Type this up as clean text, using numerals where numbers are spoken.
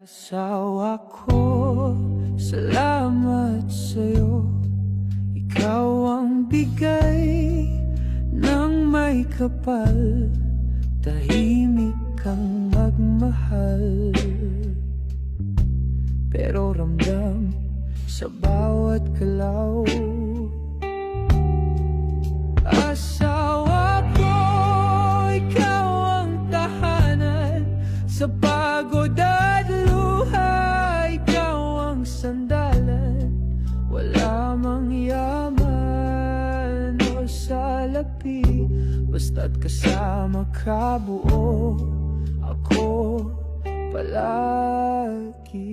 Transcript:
Asawa ko, salamat sa'yo. Ikaw ang bigay ng may kapal, tahimik kang magmahal. Pero ramdam sa bawat galaw. Asawa ko, ikaw ang tahanan sa pagod at luha. Ikaw ang sandalan, wala mang yaman o salapi. Basta't kasama ka, buo ako palagi.